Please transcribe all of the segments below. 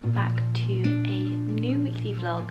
welcome back to a new weekly vlog.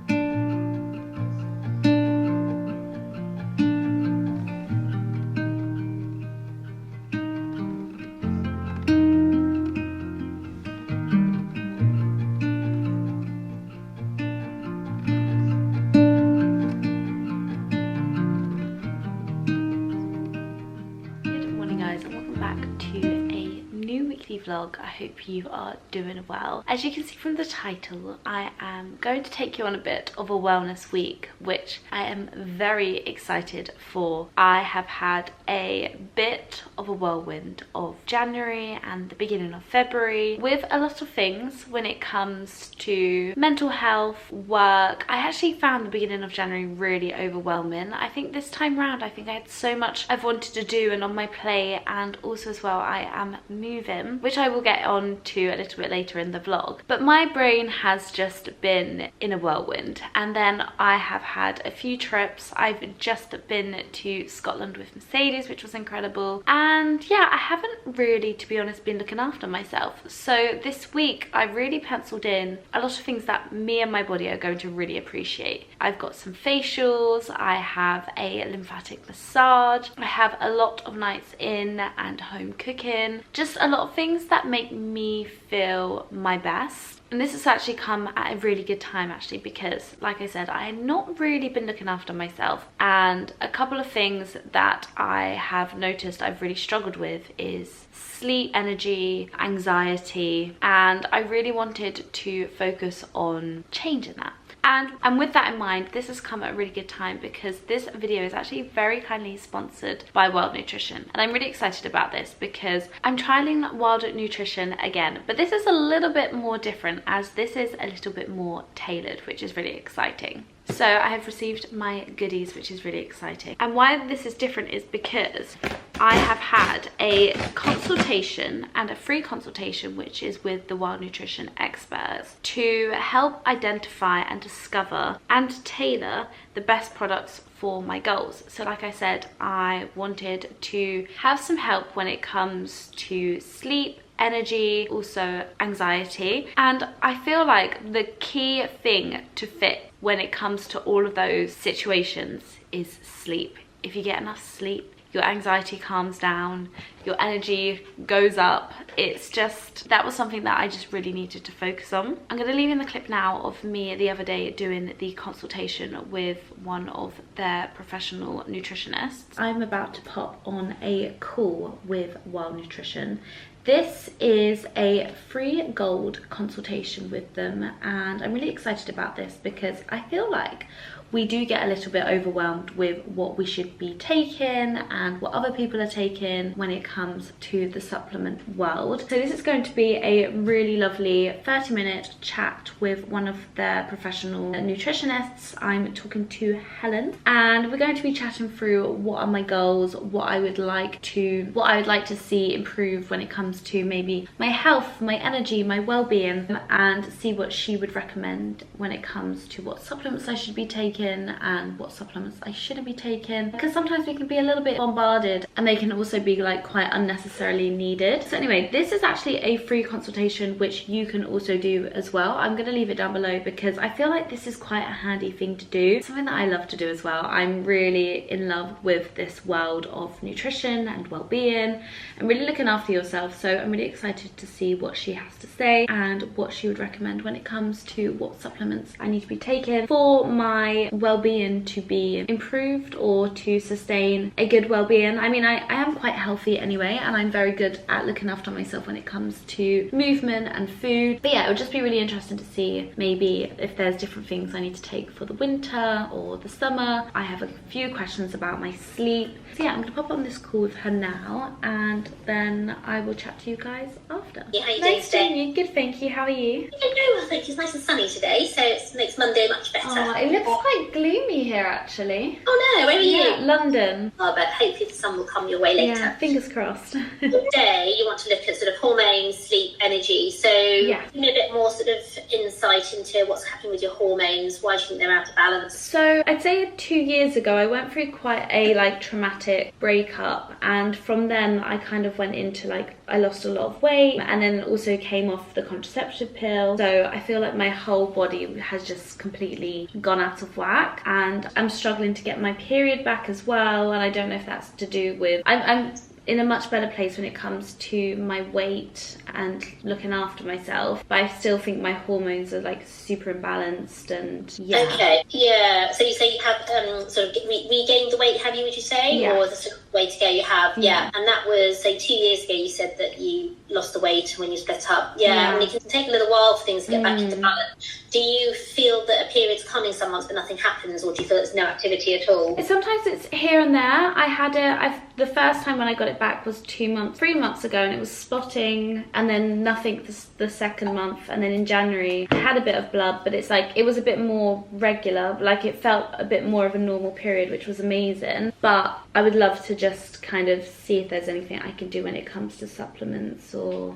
Good morning guys, and welcome back to a new weekly vlog. I hope you are doing well. As you can see from the title, I am going to take you on a bit of a wellness week, which I am very excited for. I have had a bit of a whirlwind of January and the beginning of February with a lot of things when it comes to mental health, work. I actually found the beginning of January really overwhelming. I think this time round, I had so much I've wanted to do and on my plate, and also as well I am moving, which I will get on to a little bit later in the vlog. But my brain has just been in a whirlwind, and then I have had a few trips. I've just been to Scotland with Mercedes, which was incredible, and yeah, I haven't really, to be honest, been looking after myself. So this week I really penciled in a lot of things that me and my body are going to really appreciate. I've got some facials, I have a lymphatic massage, I have a lot of nights in and home cooking, just a lot of things that make me feel my best. And this has actually come at a really good time actually, because like I said, I had not really been looking after myself, and a couple of things that I have noticed I've really struggled with is sleep, energy, anxiety, and I really wanted to focus on changing that. And with that in mind, this has come at a really good time because this video is actually very kindly sponsored by Wild Nutrition. And I'm really excited about this because I'm trialing Wild Nutrition again, but this is a little bit more different as this is a little bit more tailored, which is really exciting. So I have received my goodies, which is really exciting. And why this is different is because I have had a consultation, and a free consultation, which is with the Wild Nutrition experts, to help identify and discover and tailor the best products for my goals. So like I said, I wanted to have some help when it comes to sleep, energy, also anxiety, and I feel like the key thing to fit when it comes to all of those situations is sleep. If you get enough sleep, your anxiety calms down, your energy goes up. It's just, that was something that I just really needed to focus on. I'm going to leave in the clip now of me the other day doing the consultation with one of their professional nutritionists. I'm about to pop on a call with Wild Nutrition. This is a free gold consultation with them, and I'm really excited about this because I feel like we do get a little bit overwhelmed with what we should be taking and what other people are taking when it comes to the supplement world. So this is going to be a really lovely 30-minute chat with one of their professional nutritionists. I'm talking to Helen, and we're going to be chatting through what are my goals, what I would like to see improve when it comes to maybe my health, my energy, my well-being, and see what she would recommend when it comes to what supplements I should be taking and what supplements I shouldn't be taking, because sometimes we can be a little bit bombarded and they can also be like quite unnecessarily needed. So anyway, this is actually a free consultation which you can also do as well. I'm going to leave it down below because I feel like this is quite a handy thing to do, something that I love to do as well. I'm really in love with this world of nutrition and well-being and really looking after yourself, so I'm really excited to see what she has to say and what she would recommend when it comes to what supplements I need to be taking for my well-being to be improved or to sustain a good well-being. I mean, I am quite healthy anyway, and I'm very good at looking after myself when it comes to movement and food. But yeah, it would just be really interesting to see maybe if there's different things I need to take for the winter or the summer. I have a few questions about my sleep. So yeah, I'm gonna pop on this call with her now, and then I will chat to you guys after. Yeah, how you doing today? You. Good, thank you. How are you? Yeah, very well, thank you. It's nice and sunny today, so it makes Monday much better. Oh, it looks quite gloomy here actually. Oh no, where are you? Yeah, London. Oh, but hopefully the sun will come your way later. Yeah, fingers crossed. Today you want to look at sort of hormones, sleep, energy, so yeah, give me a bit more sort of insight insight into what's happening with your hormones? Why do you think they're out of balance? So I'd say 2 years ago I went through quite a like traumatic breakup, and from then I kind of went into like, I lost a lot of weight and then also came off the contraceptive pill. So I feel like my whole body has just completely gone out of whack, and I'm struggling to get my period back as well, and I don't know if that's to do with, I'm in a much better place when it comes to my weight and looking after myself, but I still think my hormones are like super imbalanced. And yeah. Okay, yeah. So you say you have sort of regained the weight, have you, would you say? Yeah. Or the sort of way to go you have? Yeah. And that was, say, 2 years ago you said that you lost the weight when you split up. Yeah. And it can take a little while for things to get back into balance. Do you feel that a period's coming some months but nothing happens, or do you feel there's no activity at all? Sometimes it's here and there. I had the first time when I got it back was 3 months ago, and it was spotting, and then nothing the second month, and then in January I had a bit of blood, but it's like it was a bit more regular, like it felt a bit more of a normal period, which was amazing. But I would love to just kind of see if there's anything I can do when it comes to supplements or...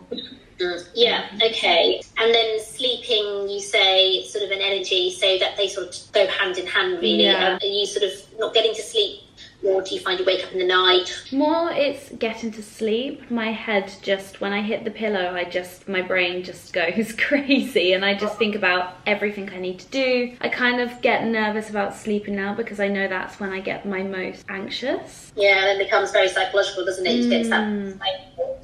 Yeah, okay. And then sleeping, you say, sort of an energy, so that they sort of go hand in hand, really. Yeah. Are you sort of not getting to sleep, or do you find you wake up in the night? More it's getting to sleep. My head just, when I hit the pillow, my brain just goes crazy, and I just think about everything I need to do. I kind of get nervous about sleeping now because I know that's when I get my most anxious. Yeah, and it becomes very psychological, doesn't it? You get to that cycle.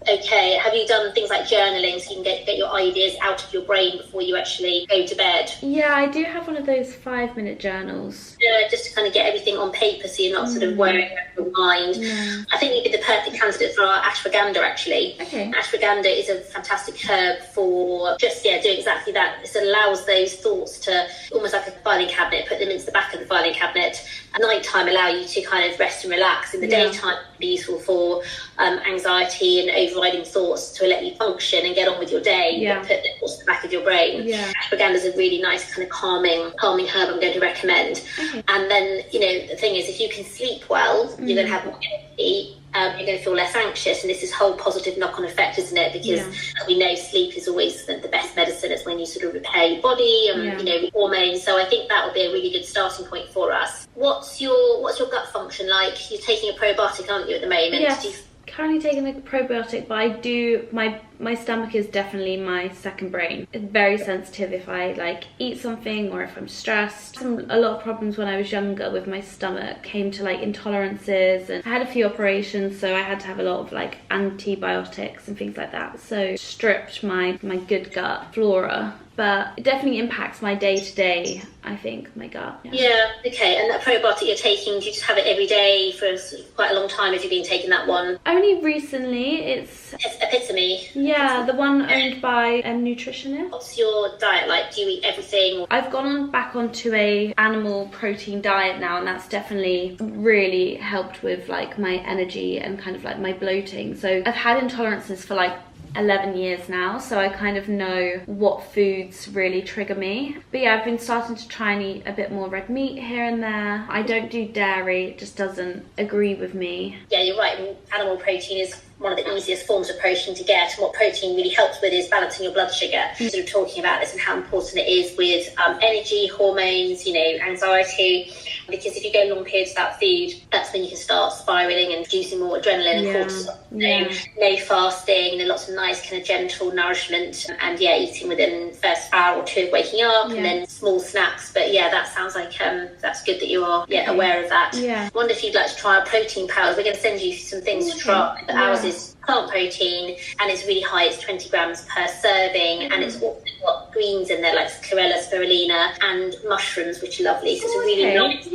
Okay, have you done things like journaling so you can get your ideas out of your brain before you actually go to bed? Yeah, I do have one of those 5-minute journals. Yeah, just to kind of get everything on paper so you're not sort of worrying about your mind. Yeah. I think you'd be the perfect candidate for our ashwagandha, actually. Okay. Ashwagandha is a fantastic herb for just, doing exactly that. It allows those thoughts to, almost like a filing cabinet, put them into the back of the filing cabinet. At night time, allow you to kind of rest and relax. In the daytime, it can be useful for anxiety and overriding thoughts to let you function and get on with your day. Yeah. Put the thoughts in the back of your brain. Yeah. Ashwagandha is a really nice kind of calming herb I'm going to recommend. Okay. And then, the thing is, if you can sleep well, you're going to have more energy. You're going to feel less anxious, and this is whole positive knock-on effect, isn't it? Because as we know, sleep is always the best medicine. It's when you sort of repair your body and hormones. So I think that would be a really good starting point for us. What's your gut function like? You're taking a probiotic, aren't you, at the moment? Yes. Currently taking the probiotic, but I do, my stomach is definitely my second brain. It's very sensitive if I like eat something or if I'm stressed. A lot of problems when I was younger with my stomach, came to like intolerances, and I had a few operations, so I had to have a lot of like antibiotics and things like that, so stripped my good gut flora. But it definitely impacts my day-to-day, I think, my gut. Yeah, okay. And that probiotic you're taking, do you just have it every day for sort of quite a long time? Have you been taking that one? Only recently. It's Epitome. Yeah, the one owned by a nutritionist. What's your diet like? Do you eat everything? I've gone back onto a animal protein diet now, and that's definitely really helped with like my energy and kind of like my bloating. So I've had intolerances for like 11 years now, so I kind of know what foods really trigger me. But yeah, I've been starting to try and eat a bit more red meat here and there. I don't do dairy, it just doesn't agree with me. Yeah, you're right. Animal protein is one of the easiest forms of protein to get, and what protein really helps with is balancing your blood sugar. Sort of talking about this and how important it is with energy, hormones, anxiety. Because if you go long periods without food, that's when you can start spiraling and producing more adrenaline and cortisol. No fasting, lots of nice kind of gentle nourishment, and eating within the first hour or two of waking up, and then small snacks. But that sounds like that's good that you are aware of that. I wonder if you'd like to try our protein powders. We're going to send you some things to try. Ours is plant protein, and it's really high. It's 20 grams per serving, and it's also got greens in there like chlorella, spirulina, and mushrooms, which are lovely. So it's a really nice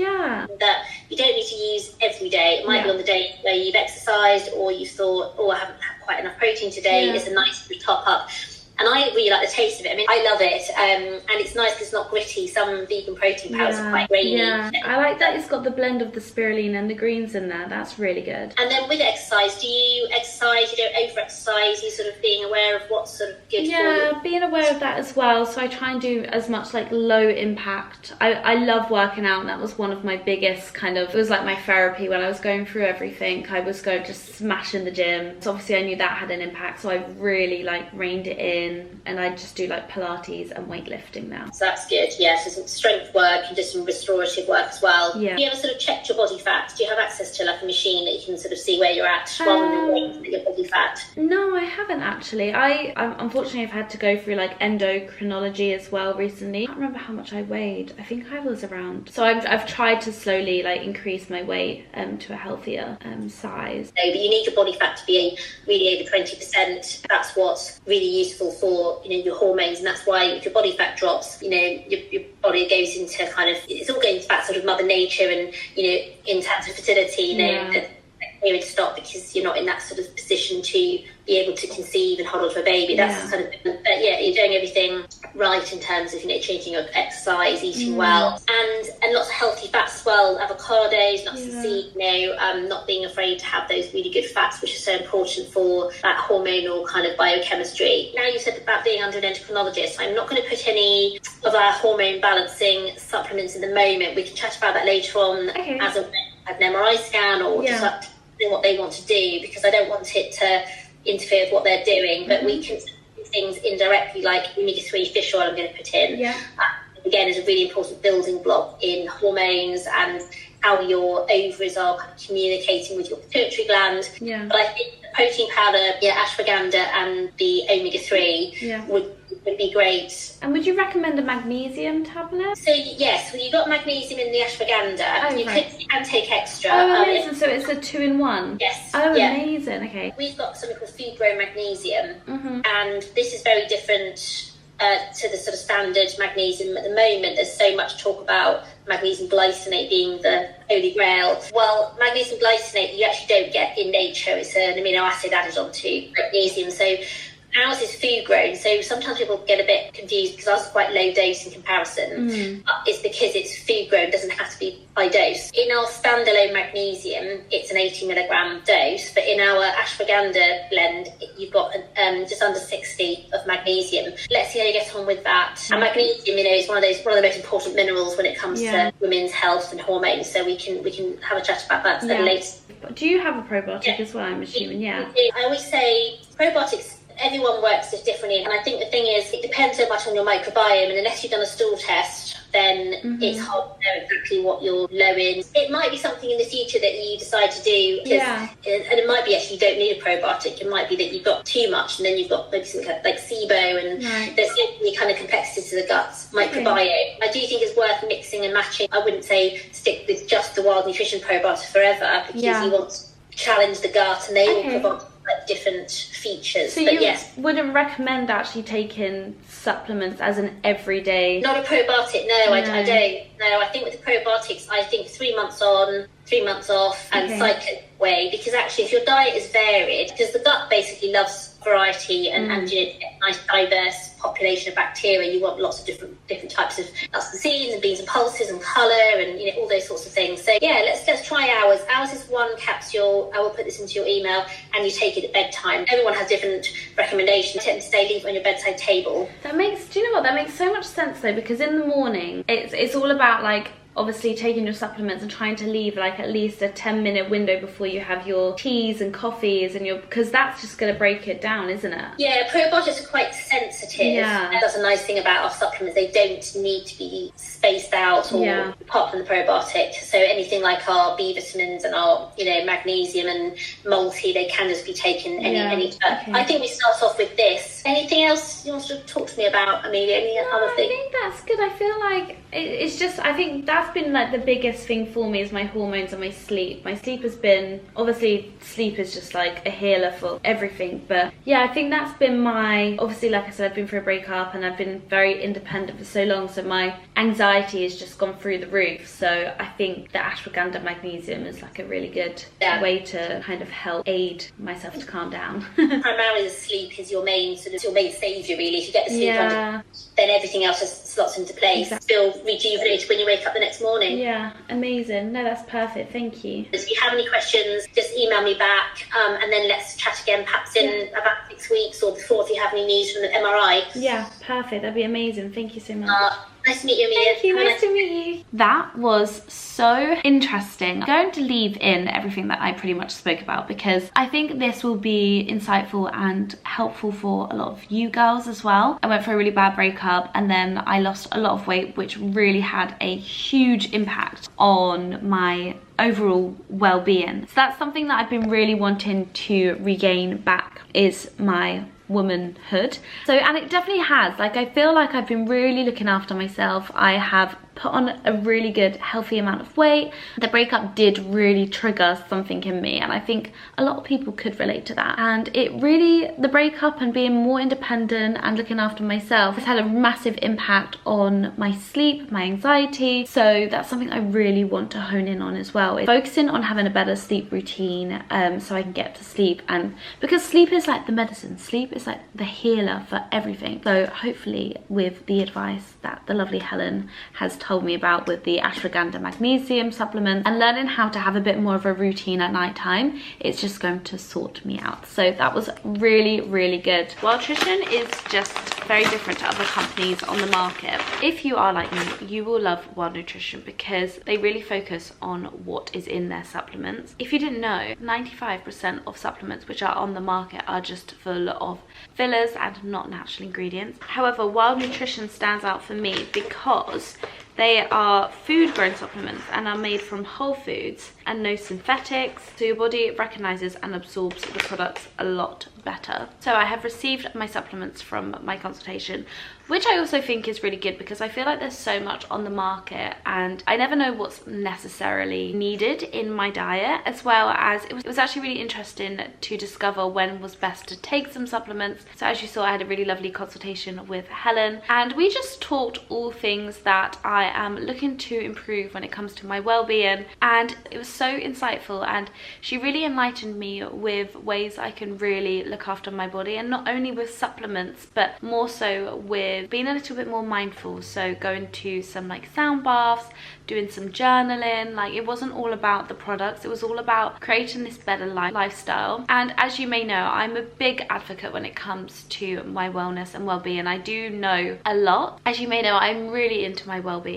that you don't need to use every day. It might be on the day where you've exercised, or you thought, I haven't had quite enough protein today. It's a nice top up. And I really like the taste of it. I mean, I love it. And it's nice because it's not gritty. Some vegan protein powders are quite grainy. Yeah, I like that it's got the blend of the spirulina and the greens in there. That's really good. And then with exercise, do you exercise? You don't over-exercise? You sort of being aware of what's sort of good for you? Yeah, being aware of that as well. So I try and do as much like low impact. I love working out, and that was one of my biggest it was like my therapy when I was going through everything. I was going just smash in the gym. So obviously I knew that had an impact. So I really reined it in. in, and I just do like Pilates and weightlifting now. So that's good. Yeah, so some strength work and just some restorative work as well. Yeah. Have you ever sort of checked your body fat? Do you have access to like a machine that you can sort of see where you're at rather than weighing your body fat? No, I haven't actually. I'm unfortunately I've had to go through like endocrinology as well recently. I can't remember how much I weighed. I think I was around. So I've tried to slowly like increase my weight to a healthier size. No, but you need your body fat to be really over 20%. That's what's really useful for, you know, your hormones, and that's why if your body fat drops, you know, your body goes into kind of, it's all going back sort of Mother Nature, and, you know, in terms of fertility, you know, the period to stop because you're not in that sort of position to be able to conceive and hold on to a baby. That's kind of, but yeah, you're doing everything right in terms of, you know, changing your exercise, eating well, and lots of healthy fats as well, avocados, nuts and seeds, you know, not being afraid to have those really good fats, which are so important for that hormonal kind of biochemistry. Now you said about being under an endocrinologist, I'm not going to put any of our hormone balancing supplements in the moment. We can chat about that later on as an MRI scan or just what they want to do, because I don't want it to interfere with what they're doing, but we can do things indirectly, like omega-3 fish oil I'm going to put in. Again, is a really important building block in hormones and how your ovaries are kind of communicating with your pituitary gland. But I think the protein powder, ashwagandha and the omega-3 would be great. And would you recommend a magnesium tablet? So yes, well, you've got magnesium in the ashwagandha. You can take extra. Oh, amazing. So it's a 2-in-1? Yes. Oh, amazing. Okay. We've got something called food-grown magnesium, and this is very different to the sort of standard magnesium at the moment. There's so much talk about magnesium glycinate being the holy grail. Well, magnesium glycinate you actually don't get in nature. It's an amino acid added onto magnesium. So ours is food grown, so sometimes people get a bit confused because ours is quite low dose in comparison. But it's because it's food grown, it doesn't have to be high dose. In our standalone magnesium, it's an 80 milligram dose, but in our ashwagandha blend, you've got just under 60 of magnesium. Let's see how you get on with that. And magnesium, you know, is one of the most important minerals when it comes to women's health and hormones. So we can have a chat about that at a later. Do you have a probiotic as well? I'm assuming, I always say probiotics. Everyone works differently, and I think the thing is, it depends so much on your microbiome, and unless you've done a stool test, then it's hard to know exactly what you're low in. It might be something in the future that you decide to do, and it might be actually you don't need a probiotic. It might be that you've got too much, and then you've got maybe something like SIBO, and there's so many kind of complexities to the gut microbiome. I do think it's worth mixing and matching. I wouldn't say stick with just the Wild Nutrition probiotic forever, because you want to challenge the gut, and they all provide different features. So you wouldn't recommend actually taking supplements as an everyday? Not a probiotic, no. I don't. No, I think with the probiotics, I think 3 months on, 3 months off, and cycle way, because actually if your diet is varied, because the gut basically loves variety and you know, a nice diverse population of bacteria, you want lots of different types of nuts and seeds and beans and pulses and colour and, you know, all those sorts of things. So yeah, let's try ours. Ours is one capsule. I will put this into your email, and you take it at bedtime. Everyone has different recommendations. Tip to stay, leave it on your bedside table. Do you know what, that makes so much sense though, because in the morning it's all about like obviously taking your supplements and trying to leave like at least a 10-minute window before you have your teas and coffees and because that's just going to break it down, isn't it? Yeah, probiotics are quite sensitive. And that's a nice thing about our supplements. They don't need to be spaced out or apart from the probiotic. So anything like our B vitamins and our, you know, magnesium and multi, they can just be taken any I think we start off with this. Anything else you want to talk to me about, Amelia? Any other thing? I think that's good. I feel like it's just, I think that's been like the biggest thing for me is my hormones and my sleep. My sleep has been, obviously sleep is just like a healer for everything, but yeah, I think that's been obviously like I said, I've been through a breakup and I've been very independent for so long, so my anxiety has just gone through the roof. So I think the ashwagandha magnesium is like a really good way to kind of help aid myself to calm down. Primarily the sleep is your main saviour really. If you get the sleep under, then everything else just slots into place. Feel rejuvenated when you wake up the next morning. Yeah, amazing. No, that's perfect. Thank you. If you have any questions, just email me back, and then let's chat again perhaps in about 6 weeks or before if you have any news from the MRI. Yeah, perfect. That'd be amazing. Thank you so much. Nice to meet you, Amelia. Thank you, nice to meet you. That was so interesting. I'm going to leave in everything that I pretty much spoke about because I think this will be insightful and helpful for a lot of you girls as well. I went through a really bad breakup and then I lost a lot of weight, which really had a huge impact on my overall well-being. So that's something that I've been really wanting to regain back, is my womanhood. So, and it definitely has, like, I feel like I've been really looking after myself. I have put on a really good healthy amount of weight. The breakup did really trigger something in me, and I think a lot of people could relate to that. And it really, the breakup and being more independent and looking after myself has had a massive impact on my sleep, my anxiety. So that's something I really want to hone in on as well, is focusing on having a better sleep routine, so I can get to sleep. And because sleep is like the medicine, sleep is like the healer for everything. So hopefully with the advice that the lovely Helen has told me about with the ashwagandha magnesium supplement and learning how to have a bit more of a routine at night time, it's just going to sort me out. So that was really, really good. Wild Nutrition is just very different to other companies on the market. If you are like me, you will love Wild Nutrition because they really focus on what is in their supplements. If you didn't know, 95% of supplements which are on the market are just full of fillers and not natural ingredients. However, Wild Nutrition stands out for me because they are food grown supplements and are made from whole foods and no synthetics, so your body recognises and absorbs the products a lot better. So I have received my supplements from my consultation, which I also think is really good because I feel like there's so much on the market and I never know what's necessarily needed in my diet, as well as it was actually really interesting to discover when was best to take some supplements. So as you saw, I had a really lovely consultation with Helen and we just talked all things that I am looking to improve when it comes to my well-being, and it was so insightful and she really enlightened me with ways I can really look after my body, and not only with supplements but more so with being a little bit more mindful. So going to some like sound baths, doing some journaling. Like, it wasn't all about the products, it was all about creating this better lifestyle. And as you may know, I'm a big advocate when it comes to my wellness and well-being. I do know a lot. As you may know, I'm really into my well-being,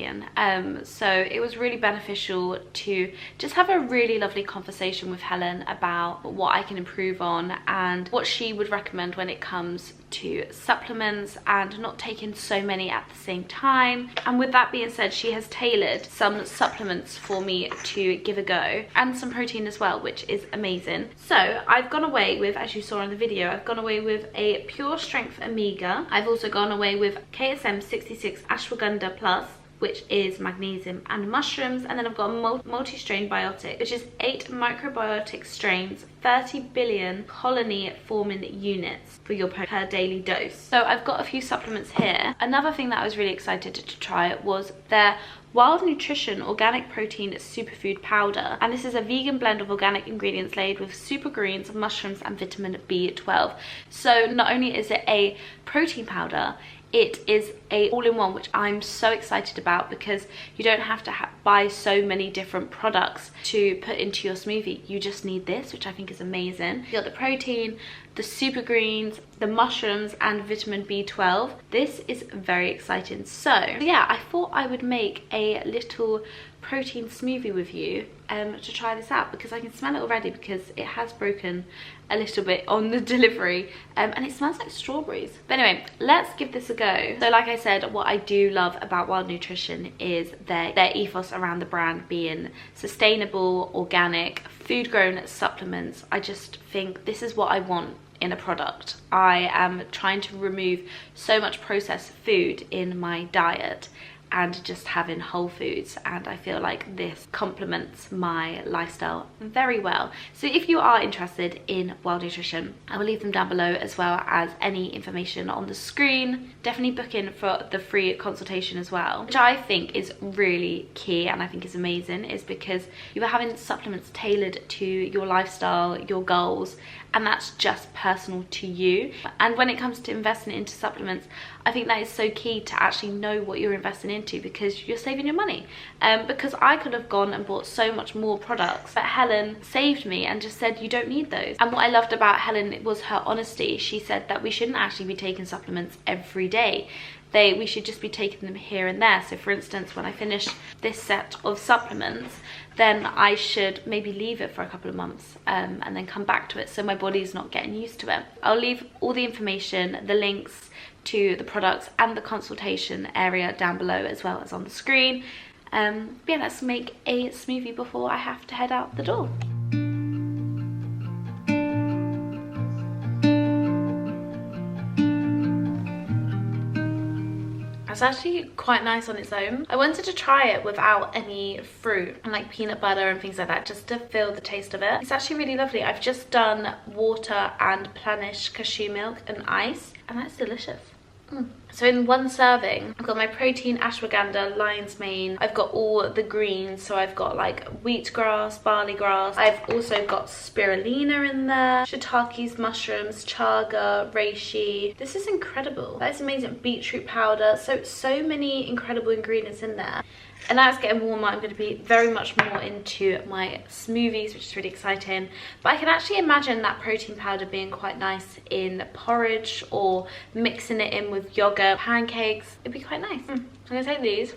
so it was really beneficial to just have a really lovely conversation with Helen about what I can improve on and what she would recommend when it comes to supplements and not taking so many at the same time. And with that being said, she has tailored some supplements for me to give a go, and some protein as well, which is amazing. So I've gone away with, as you saw in the video, I've gone away with a Pure Strength Omega. I've also gone away with KSM 66 Ashwagandha Plus, which is magnesium and mushrooms, and then I've got a multi-strain biotic, which is 8 microbiotic strains, 30 billion colony forming units for your per daily dose. So I've got a few supplements here. Another thing that I was really excited to try was their Wild Nutrition Organic Protein Superfood Powder, and this is a vegan blend of organic ingredients laid with super greens, mushrooms and vitamin B12. So not only is it a protein powder, it is a all-in-one, which I'm so excited about because you don't have to buy so many different products to put into your smoothie. You just need this, which I think is amazing. You got the protein, the super greens, the mushrooms and vitamin B12. This is very exciting. So yeah, I thought I would make a little protein smoothie with you to try this out, because I can smell it already because it has broken a little bit on the delivery, and it smells like strawberries. But anyway, let's give this a go. So like I said, what I do love about Wild Nutrition is their ethos around the brand being sustainable, organic, food grown supplements. I just think this is what I want in a product. I am trying to remove so much processed food in my diet and just having whole foods, and I feel like this complements my lifestyle very well. So if you are interested in Wild Nutrition, I will leave them down below, as well as any information on the screen. Definitely book in for the free consultation as well, which I think is really key and I think is amazing, is because you are having supplements tailored to your lifestyle, your goals, and that's just personal to you. And when it comes to investing into supplements, I think that is so key to actually know what you're investing into, because you're saving your money. Because I could have gone and bought so much more products, but Helen saved me and just said you don't need those. And what I loved about Helen was her honesty. She said that we shouldn't actually be taking supplements every day. we should just be taking them here and there. So for instance, when I finish this set of supplements, then I should maybe leave it for a couple of months and then come back to it, so my body's not getting used to it. I'll leave all the information, the links to the products and the consultation area down below, as well as on the screen. Yeah, let's make a smoothie before I have to head out the door. It's actually quite nice on its own. I wanted to try it without any fruit and like peanut butter and things like that, just to feel the taste of it. It's actually really lovely. I've just done water and Plenish cashew milk and ice, and that's delicious. So in one serving, I've got my protein, ashwagandha, lion's mane. I've got all the greens, so I've got like wheatgrass, barley grass. I've also got spirulina in there, shiitakes, mushrooms, chaga, reishi. This is incredible. That is amazing. Beetroot powder. So many incredible ingredients in there. And as it's getting warmer, I'm going to be very much more into my smoothies, which is really exciting. But I can actually imagine that protein powder being quite nice in porridge or mixing it in with yogurt, pancakes. It'd be quite nice. I'm going to take these.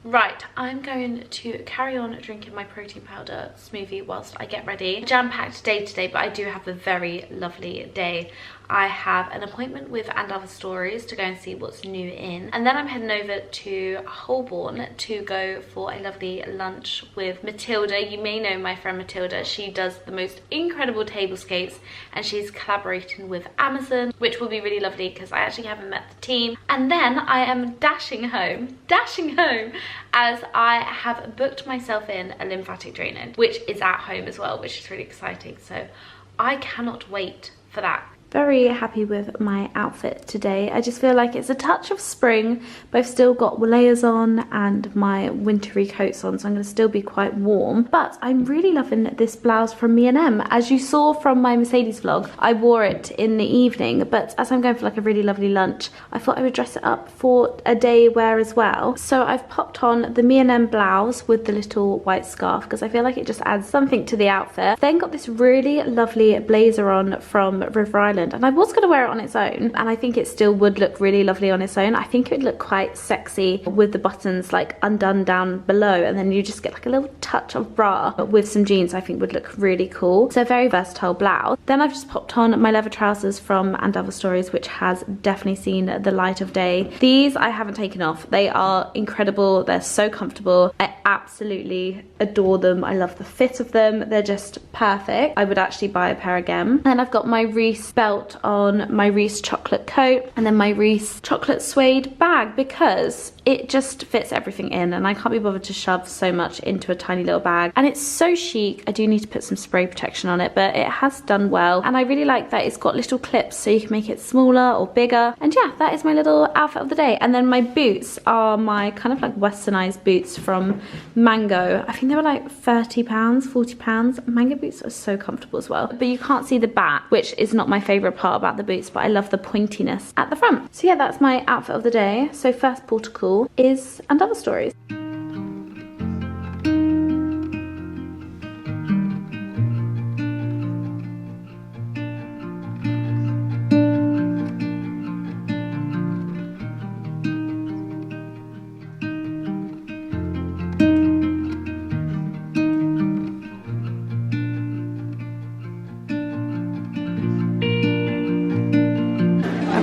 Right, I'm going to carry on drinking my protein powder smoothie whilst I get ready. Jam-packed day today, but I do have a very lovely day. I have an appointment with And Other Stories to go and see what's new in, and then I'm heading over to Holborn to go for a lovely lunch with Matilda. You may know my friend Matilda. She does the most incredible tablescapes, and she's collaborating with Amazon, which will be really lovely because I actually haven't met the team. And then I am dashing home as I have booked myself in a lymphatic drainage, which is at home as well, which is really exciting. So I cannot wait for that. Very happy with my outfit today. I just feel like it's a touch of spring, but I've still got layers on and my wintry coats on, so I'm going to still be quite warm. But I'm really loving this blouse from M&M. As you saw from my Mercedes vlog, I wore it in the evening, but as I'm going for like a really lovely lunch, I thought I would dress it up for a day wear as well. So I've popped on the M&M blouse with the little white scarf because I feel like it just adds something to the outfit. Then got this really lovely blazer on from River Island, and I was going to wear it on its own, and I think it still would look really lovely on its own. I think it would look quite sexy with the buttons like undone down below, and then you just get like a little touch of bra with some jeans. I think would look really cool. So a very versatile blouse. Then I've just popped on my leather trousers from And Other Stories, which has definitely seen the light of day. These I haven't taken off. They are incredible. They're so comfortable. I absolutely adore them. I love the fit of them. They're just perfect. I would actually buy a pair again. Then I've got my Reese belt on, my Reese chocolate coat, and then my Reese chocolate suede bag because it just fits everything in, and I can't be bothered to shove so much into a tiny little bag. And it's so chic. I do need to put some spray protection on it, but it has done well, and I really like that it's got little clips so you can make it smaller or bigger. And yeah, that is my little outfit of the day. And then my boots are my kind of like westernized boots from Mango. I think they were like £30, £40. Mango boots are so comfortable as well, but you can't see the back, which is not my favorite part about the boots, but I love the pointiness at the front. So yeah, that's my outfit of the day. So first port of call is And Other Stories.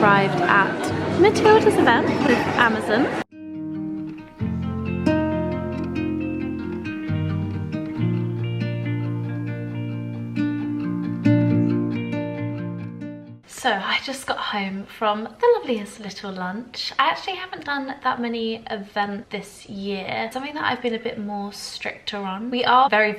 Arrived at Matilda's event with Amazon. So I just got home from the loveliest little lunch. I actually haven't done that many events this year, something that I've been a bit more stricter on. We are very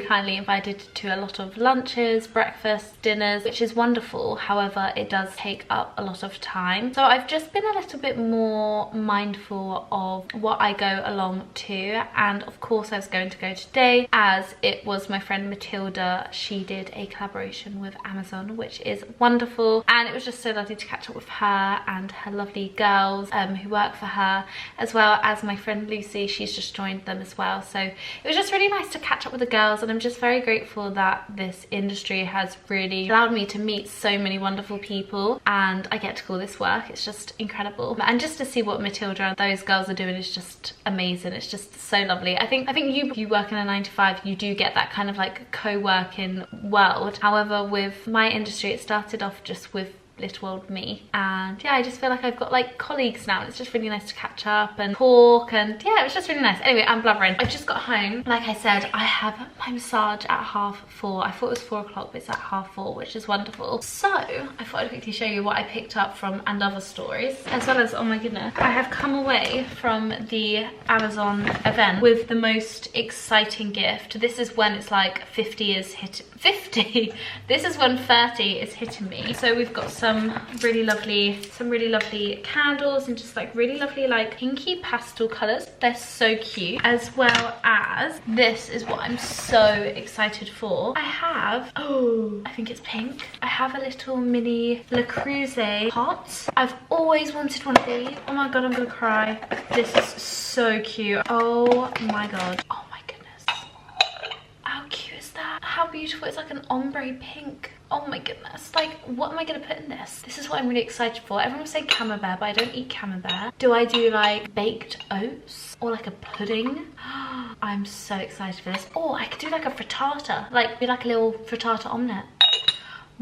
kindly invited to a lot of lunches, breakfasts, dinners, which is wonderful. However, it does take up a lot of time. So I've just been a little bit more mindful of what I go along to, and of course I was going to go today as it was my friend Matilda. She did a collaboration with Amazon, which is wonderful. beautiful, and it was just so lovely to catch up with her and her lovely girls who work for her, as well as my friend Lucy. She's just joined them as well, so it was just really nice to catch up with the girls, and I'm just very grateful that this industry has really allowed me to meet so many wonderful people, and I get to call this work. It's just incredible, and just to see what Matilda and those girls are doing is just amazing. It's just so lovely. I think you work in a 9 to 5, you do get that kind of like co-working world. However, with my industry, it started off just with little old me, and yeah, I just feel like I've got like colleagues now, and it's just really nice to catch up and talk, and yeah, it was just really nice. Anyway, I'm blubbering. I've just got home. Like I said, I have my massage at 4:30. I thought it was 4 o'clock, but it's at 4:30, which is wonderful. So I thought I'd quickly show you what I picked up from And Other Stories, as well as, oh my goodness, I have come away from the Amazon event with the most exciting gift. This is when it's like 50 is hit 50. This is when 30 is hitting me. So we've got some really lovely candles, and just like really lovely like pinky pastel colors. They're so cute. As well as, this is what I'm so excited for. I have, oh, I think it's pink. I have a little mini Le Creuset pot. I've always wanted one of these. Oh my god, I'm gonna cry. This is so cute. Oh my god. Oh my goodness. How cute is that? How beautiful. It's like an ombre pink. Oh my goodness, like what am I gonna put in this? This is what I'm really excited for. Everyone was saying camembert, but I don't eat camembert. Do I do like baked oats or like a pudding? I'm so excited for this. Or I could do like a frittata, like be like a little frittata omelette.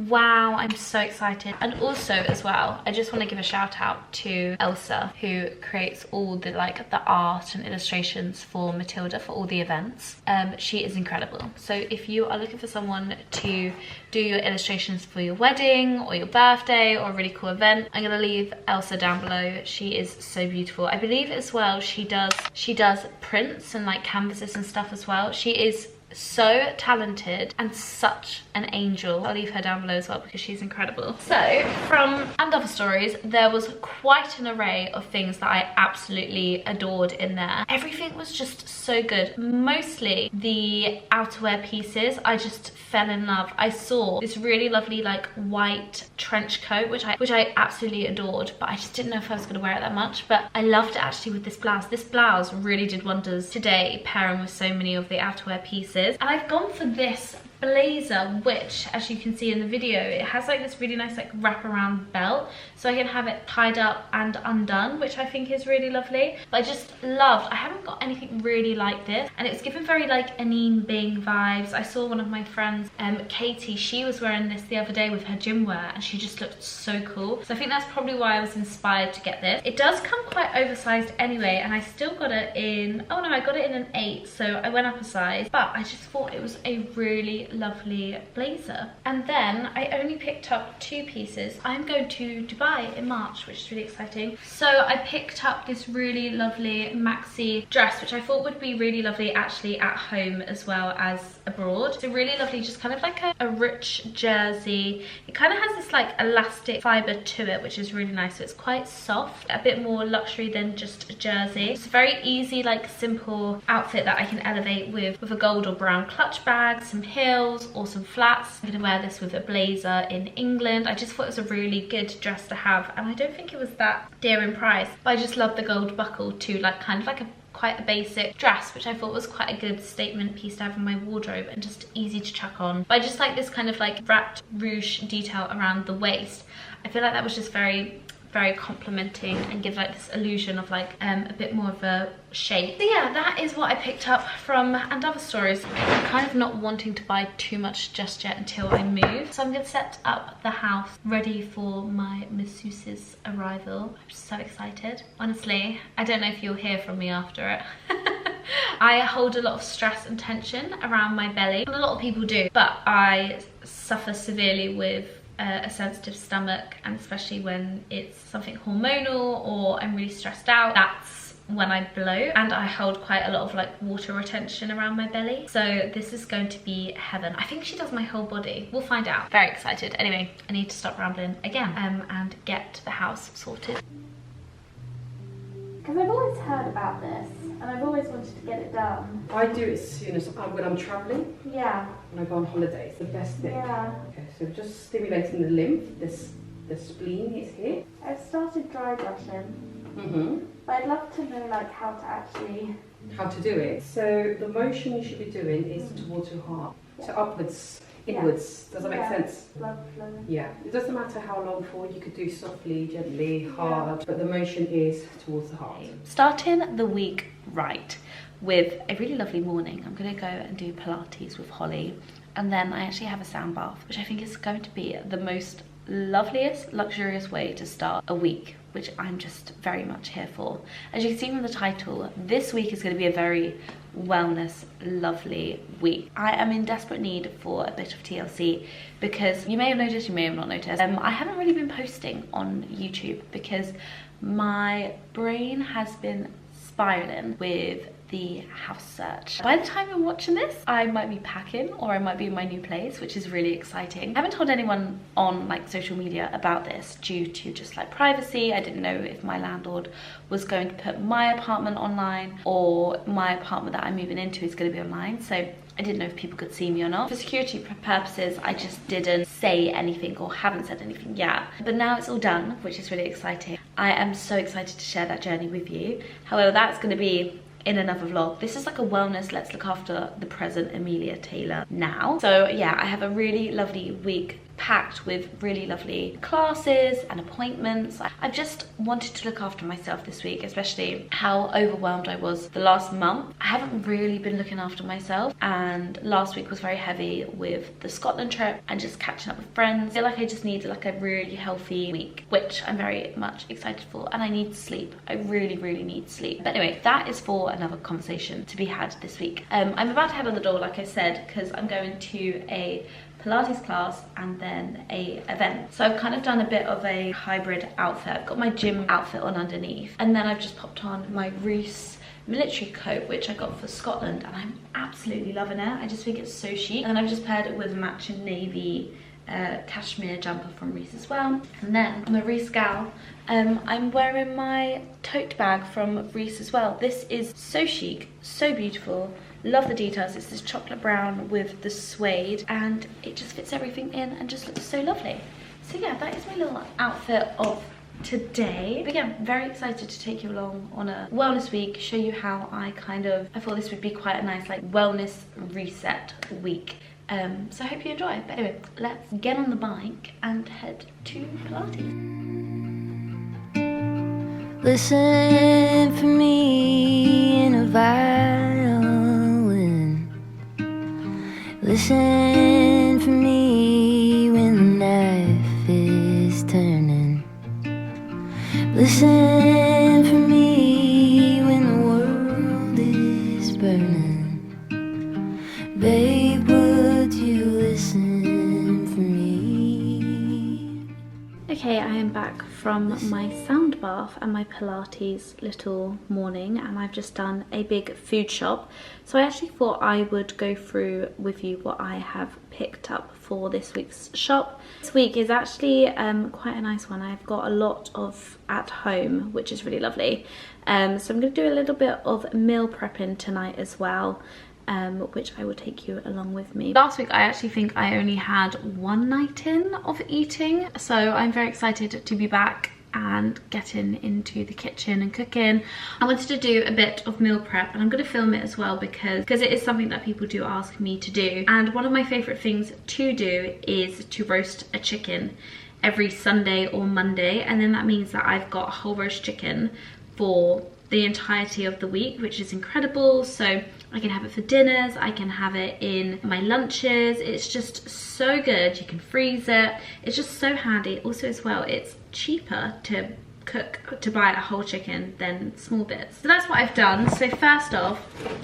Wow, I'm so excited. And also as well, I just want to give a shout out to Elsa, who creates all the like the art and illustrations for Matilda for all the events. She is incredible. So if you are looking for someone to do your illustrations for your wedding or your birthday or a really cool event, I'm gonna leave Elsa down below. She is so beautiful. I believe as well she does prints and like canvases and stuff as well. She is so talented and such an angel. I'll leave her down below as well because she's incredible. So from And Other Stories, there was quite an array of things that I absolutely adored in there. Everything was just so good. Mostly the outerwear pieces, I just fell in love. I saw this really lovely like white trench coat, which I absolutely adored, but I just didn't know if I was going to wear it that much. But I loved it actually with this blouse. This blouse really did wonders today, pairing with so many of the outerwear pieces. And I've gone for this blazer, which as you can see in the video, it has like this really nice like wraparound belt, so I can have it tied up and undone, which I think is really lovely. But I just loved, I haven't got anything really like this, and it was given very like Anine Bing vibes. I saw one of my friends, Katie, she was wearing this the other day with her gym wear, and she just looked so cool. So I think that's probably why I was inspired to get this. It does come quite oversized anyway, and I still got it in, oh no, I got it in an 8, so I went up a size, but I just thought it was a really lovely blazer. And then I only picked up 2 pieces. I'm going to Dubai in March, which is really exciting. So I picked up this really lovely maxi dress, which I thought would be really lovely actually at home as well as abroad. So really lovely, just kind of like a rich jersey. It kind of has this like elastic fiber to it, which is really nice. So it's quite soft, a bit more luxury than just a jersey. It's a very easy, like simple outfit that I can elevate with a gold or brown clutch bag, some heels, or some flats. I'm gonna wear this with a blazer in England. I just thought it was a really good dress to have, and I don't think it was that dear in price, but I just love the gold buckle too, like kind of like quite a basic dress, which I thought was quite a good statement piece to have in my wardrobe and just easy to chuck on. But I just like this kind of like wrapped ruche detail around the waist. I feel like that was just very complimenting and give like this illusion of like a bit more of a shape. So yeah, that is what I picked up from And Other Stories. I'm kind of not wanting to buy too much just yet until I move, so I'm gonna set up the house ready for my masseuse's arrival. I'm so excited. Honestly, I don't know if you'll hear from me after it. I hold a lot of stress and tension around my belly, and a lot of people do, but I suffer severely with a sensitive stomach, and especially when it's something hormonal or I'm really stressed out, that's when I blow, and I hold quite a lot of like water retention around my belly. So this is going to be heaven. I think she does my whole body. We'll find out. Very excited. Anyway, I need to stop rambling again and get the house sorted. Because I've always heard about this and I've always wanted to get it done. I do it as soon as when I'm travelling. Yeah. When I go on holiday, it's the best thing. Yeah. Okay, so So just stimulating the lymph. The spleen is here. I've started dry brushing, but I'd love to know like how to actually... How to do it. So the motion you should be doing is towards your heart. So upwards, inwards. Does that make sense? Blood flow. Yeah. It doesn't matter how long for. You could do softly, gently, hard, but the motion is towards the heart. Starting the week right with a really lovely morning. I'm going to go and do Pilates with Holly, and then I actually have a sound bath, which I think is going to be the most loveliest, luxurious way to start a week, which I'm just very much here for. As you can see from the title, this week is going to be a very wellness, lovely week. I am in desperate need for a bit of TLC because you may have noticed, you may have not noticed, I haven't really been posting on YouTube because my brain has been spiraling with the house search. By the time you're watching this, I might be packing or I might be in my new place, which is really exciting. I haven't told anyone on like social media about this due to just like privacy. I didn't know if my landlord was going to put my apartment online or my apartment that I'm moving into is going to be online. So I didn't know if people could see me or not. For security purposes, I just didn't say anything or haven't said anything yet. But now it's all done, which is really exciting. I am so excited to share that journey with you. However, that's going to be in another vlog. This is like a wellness, let's look after the present Amelia Taylor now. So yeah, I have a really lovely week packed with really lovely classes and appointments. I've just wanted to look after myself this week, especially how overwhelmed I was the last month. I haven't really been looking after myself, and last week was very heavy with the Scotland trip and just catching up with friends. I feel like I just need like a really healthy week, which I'm very much excited for, and I need sleep. I really need sleep. But anyway, that is for another conversation to be had this week. I'm about to head on the door, like I said, because I'm going to a Pilates class and then a event. So I've kind of done a bit of a hybrid outfit. I've got my gym outfit on underneath, and then I've just popped on my Reese military coat, which I got for Scotland, and I'm absolutely loving it. I just think it's so chic. And I've just paired it with a matching navy cashmere jumper from Reese as well. And then I'm a Reese gal. I'm wearing my tote bag from Reese as well. This is so chic, so beautiful. Love the details. It's this chocolate brown with the suede, and it just fits everything in and just looks so lovely. So yeah, that is my little outfit of today. But yeah, very excited to take you along on a wellness week, show you how I thought this would be quite a nice like wellness reset week. So I hope you enjoy. But anyway, let's get on the bike and head to Pilates. Listen for me in a violin. Listen for me when the knife is turning. Listen for me when the world is burning. Babe, would you listen for me? Okay, I am back from my sound bath and my Pilates little morning, and I've just done a big food shop. So I actually thought I would go through with you what I have picked up for this week's shop. This week is actually quite a nice one. I've got a lot of at home, which is really lovely. So I'm going to do a little bit of meal prepping tonight as well, which I will take you along with me. Last week I actually think I only had one night in of eating, so I'm very excited to be back and getting into the kitchen and cooking. I wanted to do a bit of meal prep, and I'm going to film it as well because it is something that people do ask me to do. And one of my favourite things to do is to roast a chicken every Sunday or Monday, and then that means that I've got a whole roast chicken for the entirety of the week, which is incredible. So I can have it for dinners, I can have it in my lunches. It's just so good. You can freeze it. It's just so handy. Also as well, it's cheaper to buy a whole chicken than small bits. So that's what I've done. So first off,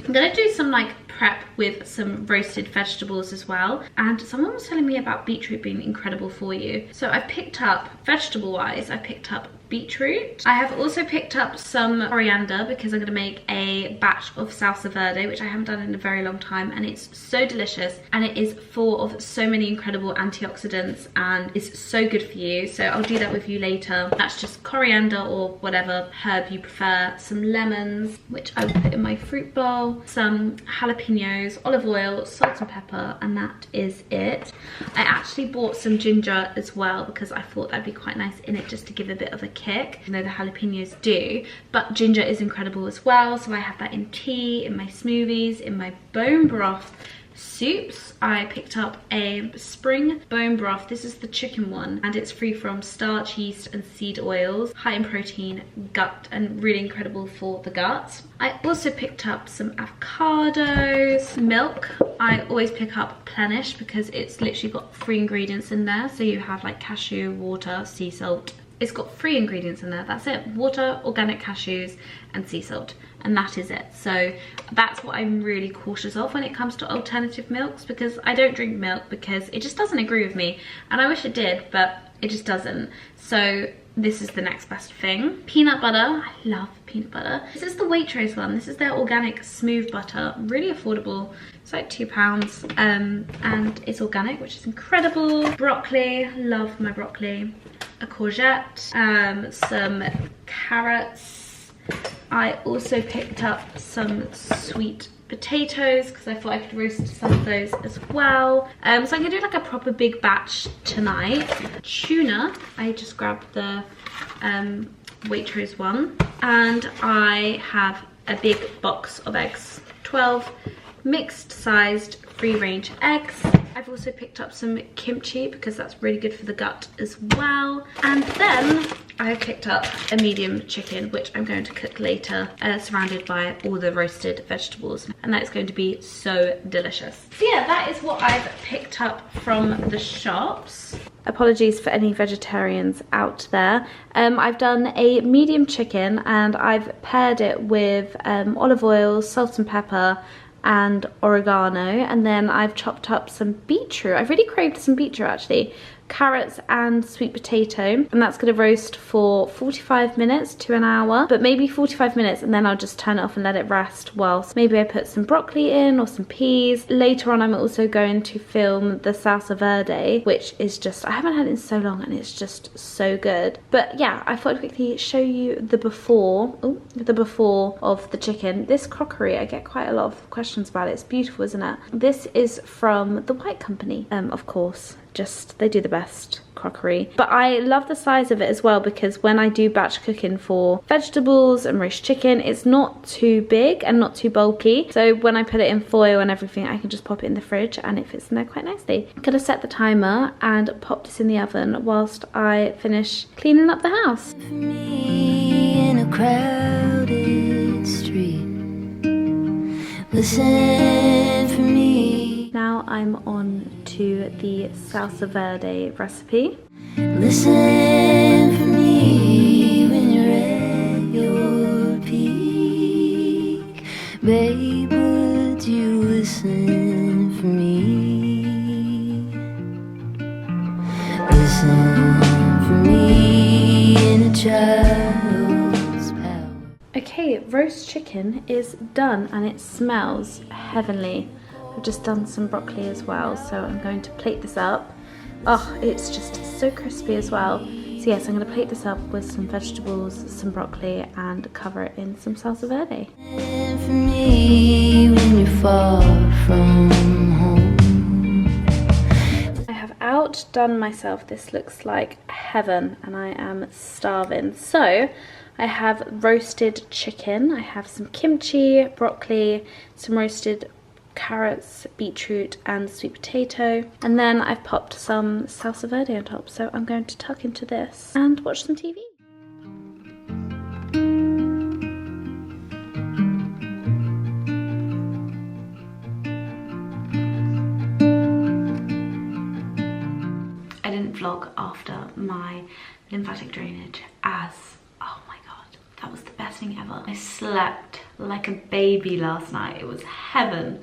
I'm gonna do some like prep with some roasted vegetables as well. And someone was telling me about beetroot being incredible for you. So I picked up, vegetable wise, I picked up beetroot. I have also picked up some coriander because I'm going to make a batch of salsa verde, which I haven't done in a very long time, and it's so delicious and it is full of so many incredible antioxidants and is so good for you. So I'll do that with you later. That's just coriander or whatever herb you prefer, some lemons, which I will put in my fruit bowl, some jalapenos, olive oil, salt and pepper, and that is it. I actually bought some ginger as well because I thought that'd be quite nice in it just to give a bit of a kick. I know the jalapenos do, but ginger is incredible as well. So I have that in tea, in my smoothies, in my bone broth soups. I picked up a spring bone broth. This is the chicken one, and it's free from starch, yeast and seed oils, high in protein, gut, and really incredible for the gut. I also picked up some avocados, milk. I always pick up Plenish because it's literally got 3 ingredients in there. So you have like cashew, water, sea salt. It's got 3 ingredients in there, that's it. Water, organic cashews and sea salt, and that is it. So that's what I'm really cautious of when it comes to alternative milks, because I don't drink milk because it just doesn't agree with me, and I wish it did, but it just doesn't. So this is the next best thing. Peanut butter, I love peanut butter. This is the Waitrose one. This is their organic smooth butter, really affordable. It's like £2 and it's organic, which is incredible. Broccoli, love my broccoli. A courgette, some carrots. I also picked up some sweet potatoes because I thought I could roast some of those as well. So I'm gonna do like a proper big batch tonight. Tuna, I just grabbed the Waitrose one, and I have a big box of eggs, 12 mixed sized free range eggs. I've also picked up some kimchi because that's really good for the gut as well. And then I have picked up a medium chicken, which I'm going to cook later, surrounded by all the roasted vegetables. And that's going to be so delicious. So yeah, that is what I've picked up from the shops. Apologies for any vegetarians out there. I've done a medium chicken and I've paired it with olive oil, salt and pepper, and oregano, and then I've chopped up some beetroot. I've really craved some beetroot actually. Carrots and sweet potato, and that's going to roast for 45 minutes to an hour, but maybe 45 minutes, and then I'll just turn it off and let it rest whilst maybe I put some broccoli in or some peas. Later on I'm also going to film the salsa verde, which is just, I haven't had it in so long and it's just so good. But yeah, I thought I'd quickly show you the before of the chicken. This crockery, I get quite a lot of questions about it. It's beautiful, isn't it? This is from the White Company, of course. Just, they do the best crockery, but I love the size of it as well because when I do batch cooking for vegetables and roast chicken, it's not too big and not too bulky, so when I put it in foil and everything, I can just pop it in the fridge and it fits in there quite nicely. I'm gonna set the timer and pop this in the oven whilst I finish cleaning up the house. For me in a crowded street, listen for me. Now I'm on to the salsa verde recipe. Listen for me when you're at your peak. Babe, would you listen for me? Listen for me in a child's power. Okay, roast chicken is done and it smells heavenly. I've just done some broccoli as well, so I'm going to plate this up. Oh, it's just so crispy as well. So yes, I'm going to plate this up with some vegetables, some broccoli, and cover it in some salsa verde. Listen for me when you're far from home. I have outdone myself. This looks like heaven and I am starving. So I have roasted chicken, I have some kimchi, broccoli, some roasted carrots, beetroot and sweet potato, and then I've popped some salsa verde on top, so I'm going to tuck into this and watch some TV. I didn't vlog after my lymphatic drainage as, oh my god, that was the best thing ever. I slept like a baby last night. It was heaven.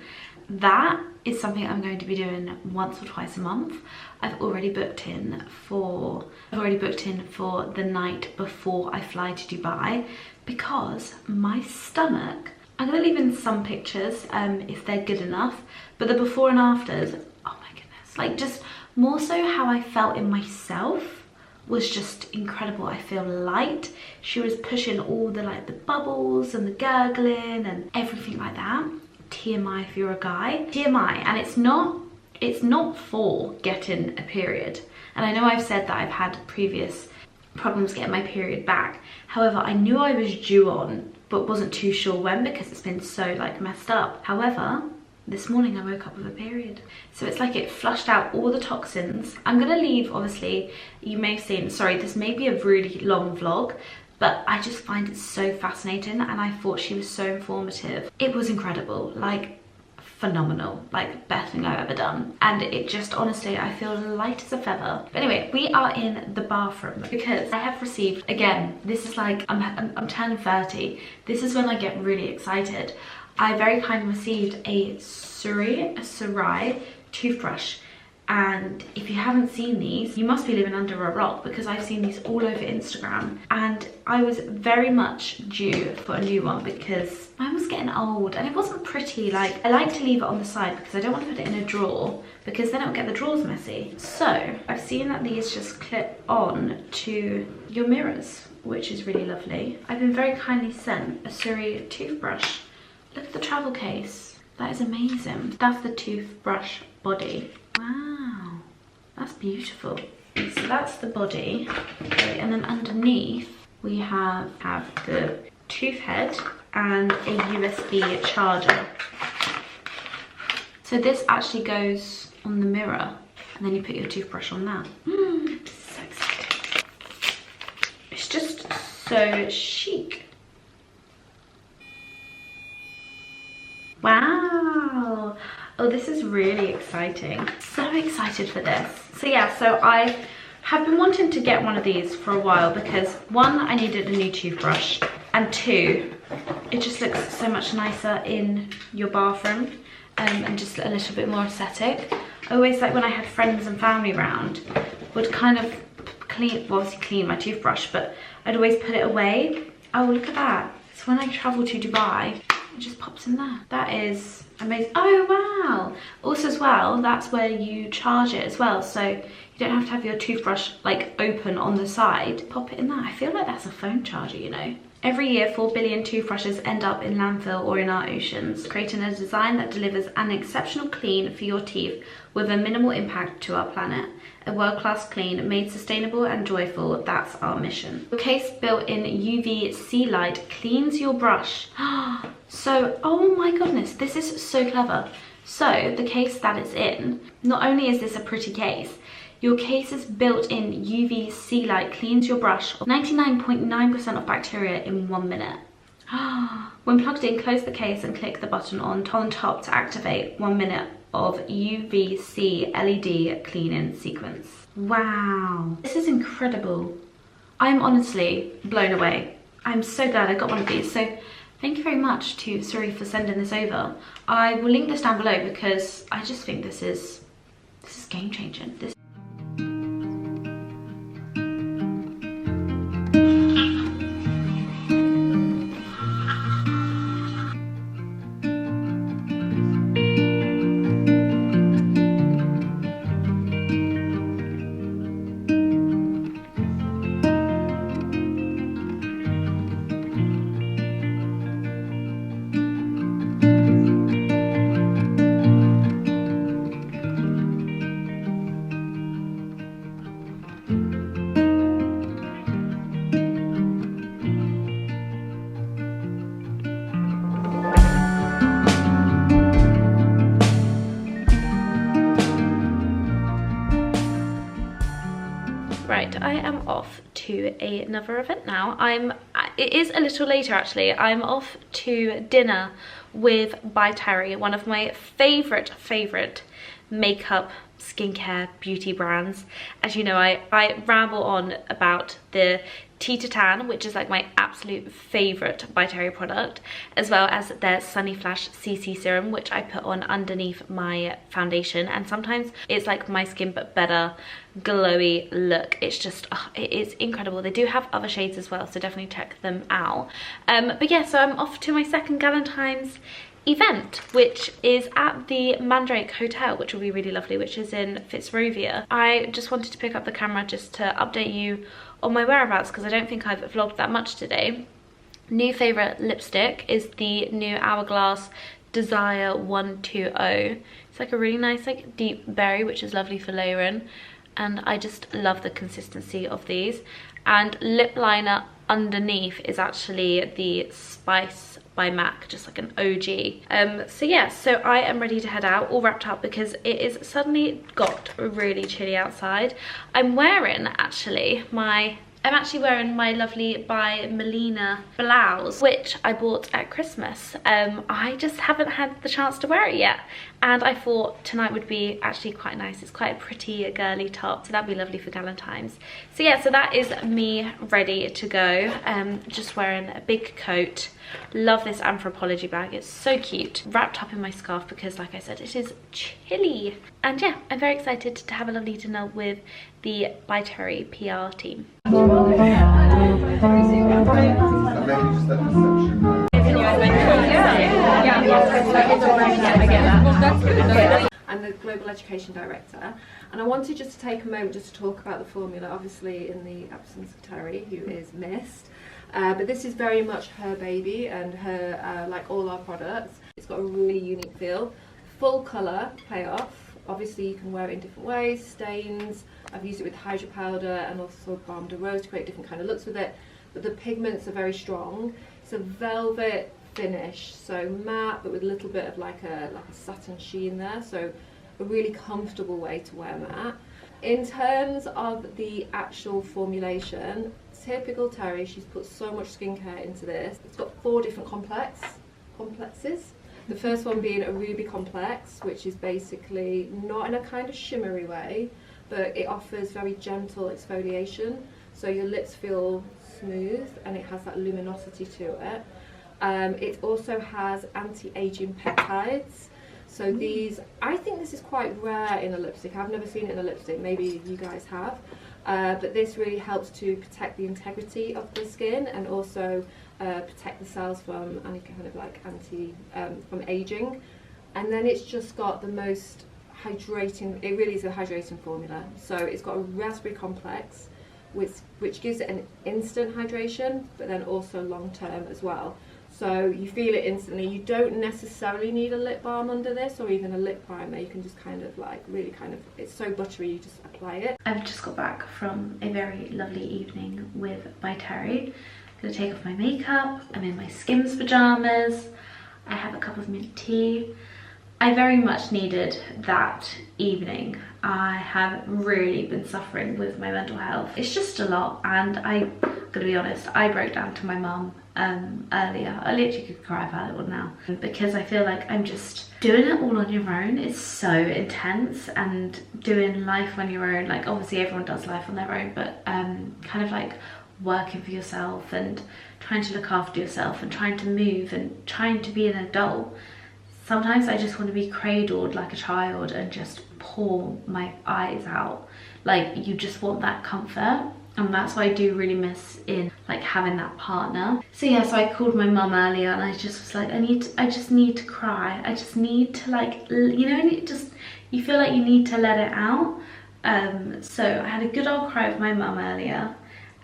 that is something I'm going to be doing once or twice a month. I've already booked in for the night before I fly to Dubai, because my stomach, I'm gonna leave in some pictures if they're good enough, but the before and afters, oh my goodness, like just more so how I felt in myself was just incredible. I feel light. She was pushing all the like the bubbles and the gurgling and everything like that. TMI if you're a guy. TMI, and it's not for getting a period. And I know I've said that I've had previous problems getting my period back. However, I knew I was due on, but wasn't too sure when because it's been so like messed up. However, this morning I woke up with a period. So it's like it flushed out all the toxins. I'm gonna leave, obviously, you may have seen, sorry, this may be a really long vlog, but I just find it so fascinating and I thought she was so informative. It was incredible, like phenomenal, like best thing I've ever done. And it just, honestly, I feel light as a feather. But anyway, we are in the bathroom because I have received, again, this is like, I'm turning 30. This is when I get really excited. I very kindly received a Surai toothbrush. And if you haven't seen these, you must be living under a rock because I've seen these all over Instagram. And I was very much due for a new one because mine was getting old and it wasn't pretty. Like, I like to leave it on the side because I don't want to put it in a drawer because then it'll get the drawers messy. So I've seen that these just clip on to your mirrors, which is really lovely. I've been very kindly sent a Surai toothbrush. Look at the travel case. That is amazing. That's the toothbrush body. Wow, that's beautiful. So that's the body. Okay, and then underneath we have the tooth head and a USB charger. So this actually goes on the mirror and then you put your toothbrush on that. This is so exciting. It's just so chic. Wow. Oh, this is really exciting. So excited for this. So yeah, so I have been wanting to get one of these for a while because one, I needed a new toothbrush, and two, it just looks so much nicer in your bathroom and just a little bit more aesthetic. I always, like when I had friends and family around, would kind of clean, well, obviously clean my toothbrush, but I'd always put it away. Oh, look at that. So when I travel to Dubai, it just pops in there. That is amazing. Oh wow. Also as well, that's where you charge it as well. So you don't have to have your toothbrush like open on the side. Pop it in there. I feel like that's a phone charger, you know. Every year, 4 billion toothbrushes end up in landfill or in our oceans, creating a design that delivers an exceptional clean for your teeth with a minimal impact to our planet. A world-class clean made sustainable and joyful, that's our mission. The case built-in UVC light cleans your brush. So, oh my goodness, this is so clever. So the case that it's in, not only is this a pretty case, your case's built-in UVC light cleans your brush of 99.9% of bacteria in 1 minute. When plugged in, close the case and click the button on top to activate 1 minute of UVC LED cleaning sequence. Wow, this is incredible. I'm honestly blown away. I'm so glad I got one of these. So thank you very much to Surai for sending this over. I will link this down below because I just think this is game changing. Right, I am off to another event now. It is a little later actually. I'm off to dinner with By Terry, one of my favorite makeup, skincare, beauty brands. As you know, I ramble on about the Tea to Tan, which is like my absolute favourite by Terry product, as well as their Sunny Flash CC serum, which I put on underneath my foundation, and sometimes it's like my skin but better, glowy look. It's just, it is incredible. They do have other shades as well, so definitely check them out. But yeah, so I'm off to my second Galentine's event, which is at the Mandrake Hotel, which will be really lovely, which is in Fitzrovia. I just wanted to pick up the camera just to update you on my whereabouts, because I don't think I've vlogged that much today. New favourite lipstick is the new Hourglass Desire 120. It's like a really nice like deep berry, which is lovely for layering, and I just love the consistency of these. And lip liner underneath is actually the Spice by MAC, just like an OG. So yeah, so I am ready to head out, all wrapped up, because it is suddenly got really chilly outside. I'm actually wearing my lovely by Melina blouse, which I bought at Christmas. I just haven't had the chance to wear it yet, and I thought tonight would be actually quite nice. It's quite a pretty girly top, so that'd be lovely for Galentine's. So yeah, so that is me ready to go. Just wearing a big coat. Love this Anthropologie bag, it's so cute. Wrapped up in my scarf because, like I said, it is chilly. And yeah, I'm very excited to have a lovely dinner with the By Terry PR team. I'm the Global Education Director, and I wanted just to take a moment just to talk about the formula, obviously in the absence of Terry, who is missed. But this is very much her baby, and her, like all our products, it's got a really unique feel. Full colour payoff, obviously you can wear it in different ways, stains. I've used it with hydro powder and also balm de rose to create different kind of looks with it, but the pigments are very strong. It's a velvet finish, so matte but with a little bit of like a satin sheen there, so a really comfortable way to wear matte. In terms of the actual formulation, typical Terry, she's put so much skincare into this. It's got 4 different complexes. The first one being a ruby complex, which is basically not in a kind of shimmery way, but it offers very gentle exfoliation, so your lips feel smooth and it has that luminosity to it. It also has anti-aging peptides. So these, I think this is quite rare in a lipstick. I've never seen it in a lipstick, maybe you guys have. But this really helps to protect the integrity of the skin and also protect the cells from any kind of like from aging. And then it's just got the most hydrating, it really is a hydrating formula. So it's got a raspberry complex, which gives it an instant hydration, but then also long term as well. So you feel it instantly. You don't necessarily need a lip balm under this or even a lip primer. You can just kind of like really kind of, it's so buttery, you just apply it. I've just got back from a very lovely evening with By Terry. I'm gonna take off my makeup. I'm in my Skims pajamas. I have a cup of mint tea. I very much needed that evening. I have really been suffering with my mental health. It's just a lot, and I'm gonna be honest, I broke down to my mum earlier. I literally could cry about it all now, because I feel like I'm just doing it all on your own. It's so intense, and doing life on your own, like obviously everyone does life on their own, but kind of like working for yourself and trying to look after yourself and trying to move and trying to be an adult. Sometimes I just want to be cradled like a child and just pour my eyes out. Like, you just want that comfort, and that's what I do really miss in like having that partner. So yeah, so I called my mum earlier and I just was like, I just need to cry. I just need to, like, you know, you feel like you need to let it out. So I had a good old cry with my mum earlier,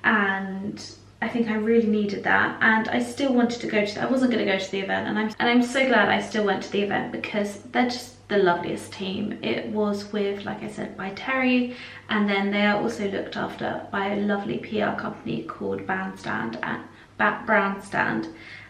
and I think I really needed that, and I still wanted to go to I wasn't going to go to the event, and I'm so glad I still went to the event, because they're just the loveliest team. It was with, like I said, By Terry, and then they are also looked after by a lovely PR company called Brandstand,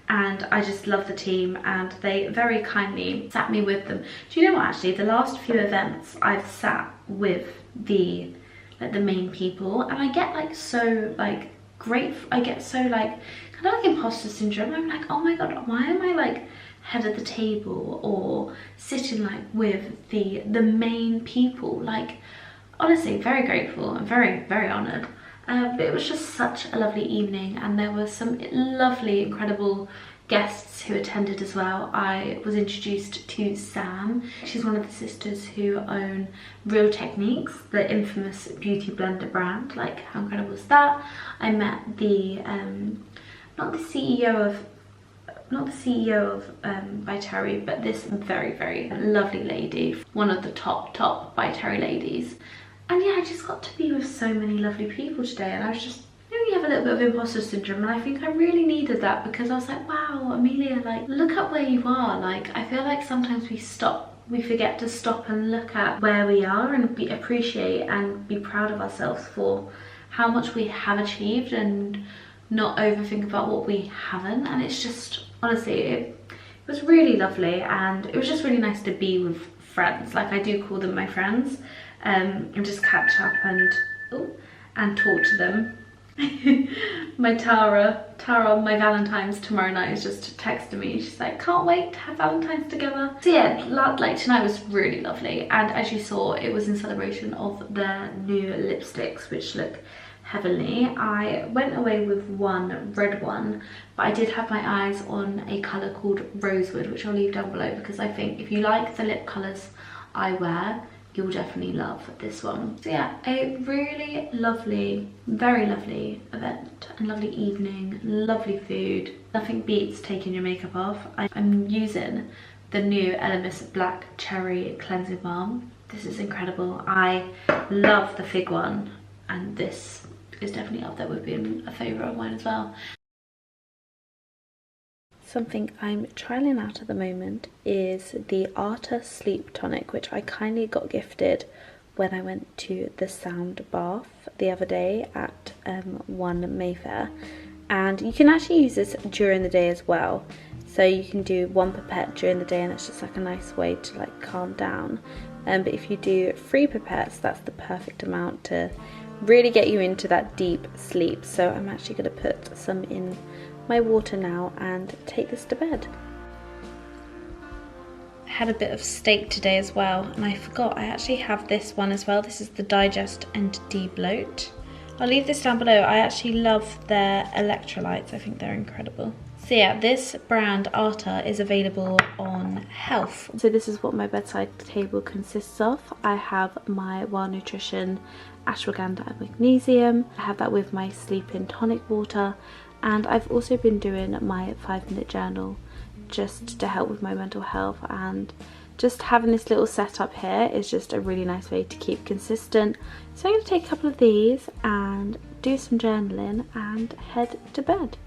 and I just love the team, and they very kindly sat me with them. Do you know what, actually, the last few events I've sat with the main people, and I get like so like grateful. I get so like kind of like imposter syndrome. I'm like, oh my god, why am I like head of the table or sitting like with the main people? Like, honestly, very grateful and very, very honoured. But it was just such a lovely evening, and there were some lovely, incredible guests who attended as well. I was introduced to Sam. She's one of the sisters who own Real Techniques, the infamous beauty blender brand. Like, how incredible is that? I met the not the CEO of By Terry, but this very, very lovely lady, one of the top By Terry ladies. And yeah, I just got to be with so many lovely people today, and I was just, you have a little bit of imposter syndrome, and I think I really needed that, because I was like, wow, Amelia, like, look at where you are. Like, I feel like sometimes we forget to stop and look at where we are and appreciate and be proud of ourselves for how much we have achieved, and not overthink about what we haven't. And it's just, honestly, it was really lovely, and it was just really nice to be with friends. Like, I do call them my friends, and just catch up and talk to them. My Tara on my Valentine's tomorrow night is just texting me. She's like, can't wait to have Valentine's together. So yeah, like tonight was really lovely, and as you saw, it was in celebration of their new lipsticks, which look heavenly. I went away with one red one, but I did have my eyes on a colour called Rosewood, which I'll leave down below, because I think if you like the lip colours I wear, you'll definitely love this one. So yeah, a really lovely, very lovely event and lovely evening, lovely food. Nothing beats taking your makeup off. I'm using the new Elemis Black Cherry Cleansing Balm. This is incredible. I love the fig one, and this is definitely up there with being a favourite of mine as well. Something I'm trialling out at the moment is the Arta Sleep Tonic, which I kindly got gifted when I went to the Sound Bath the other day at 1 Mayfair. And you can actually use this during the day as well. So you can do 1 pipette during the day, and it's just like a nice way to like calm down. But if you do 3 pipettes, that's the perfect amount to really get you into that deep sleep. So I'm actually going to put some in my water now and take this to bed. I had a bit of steak today as well, and I forgot I actually have this one as well. This is the Digest and De-Bloat. I'll leave this down below. I actually love their electrolytes. I think they're incredible. So yeah, this brand Arta is available on Health. So this is what my bedside table consists of. I have my Wild Nutrition ashwagandha and magnesium. I have that with my Sleep-In tonic water, and I've also been doing my 5-minute journal just to help with my mental health, and just having this little setup here is just a really nice way to keep consistent. So I'm going to take a couple of these and do some journaling and head to bed.